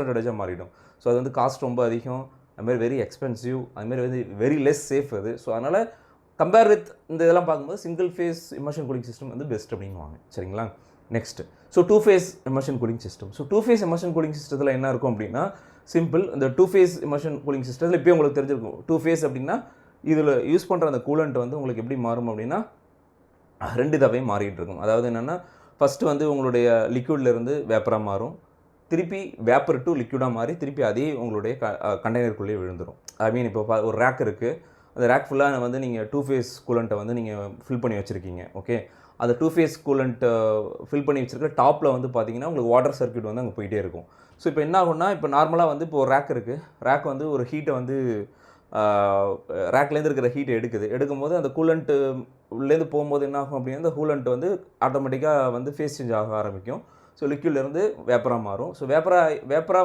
பெர்சன்டேஜாக மாறிடும். ஸோ அது வந்து காஸ்ட் ரொம்ப அதிகம், அதுமாதிரி வெரி எக்ஸ்பென்சிவ், அதுமாதிரி வந்து வெரி லெஸ் சேஃப் அது. ஸோ அதனால் கம்பேர் வித் இந்த இதெல்லாம் பார்க்கும்போது single phase immersion cooling system வந்து பெஸ்ட் அப்படின்னுவாங்க. சரிங்களா? Next so 2 phase immersion cooling system. So 2 phase immersion cooling சிஸ்டத்தில் என்ன இருக்கும் அப்படின்னா சிம்பிள். இந்த 2 ஃபேஸ் இமர்ஷன் கூலிங் சிஸ்டத்தில் இப்போயே உங்களுக்கு தெரிஞ்சிருக்கும். 2 ஃபேஸ் அப்படின்னா இதில் யூஸ் பண்ணுற அந்த கூலண்ட் வந்து உங்களுக்கு எப்படி மாறும் அப்படின்னா 2 தடவை மாறிட்டு இருக்கும். அதாவது என்னென்னா ஃபஸ்ட்டு வந்து உங்களுடைய லிக்விட்லேருந்து வேப்பராக மாறும், திருப்பி வேப்பர் டு லிக்விடாக மாறி திருப்பி அதே உங்களுடைய கண்டெய்னருக்குள்ளேயே விழுந்துடும். ஐ மீன் இப்போ ஒரு ரேக் இருக்குது, அந்த ரேக் ஃபுல்லாக வந்து நீங்கள் 2 ஃபேஸ் கூலண்ட்டை வந்து நீங்கள் ஃபில் பண்ணி வச்சுருக்கீங்க. ஓகே, அந்த 2 ஃபேஸ் கூலண்ட்டை ஃபில் பண்ணி வச்சுருக்க டாப்பில் வந்து பார்த்தீங்கன்னா உங்களுக்கு வாட்டர் சர்க்யூட் வந்து அங்கே போயிட்டே இருக்கும். ஸோ இப்போ என்ன ஆகும்னா, இப்போ நார்மலாக வந்து இப்போ ஒரு ரேக் இருக்குது, ரேக் வந்து ஒரு ஹீட்டை வந்து ரேக்லேருந்து இருக்கிற ஹீட்டை எடுக்கும்போது அந்த கூலண்ட்டு உள்ளேருந்து போகும்போது என்ன ஆகும் அப்படின்னா அந்த கூலண்ட் வந்து ஆட்டோமேட்டிக்காக வந்து ஃபேஸ் சேஞ்ச் ஆக ஆரம்பிக்கும். ஸோ லிக்விட்லேருந்து வேப்பராக மாறும். ஸோ வேப்பராக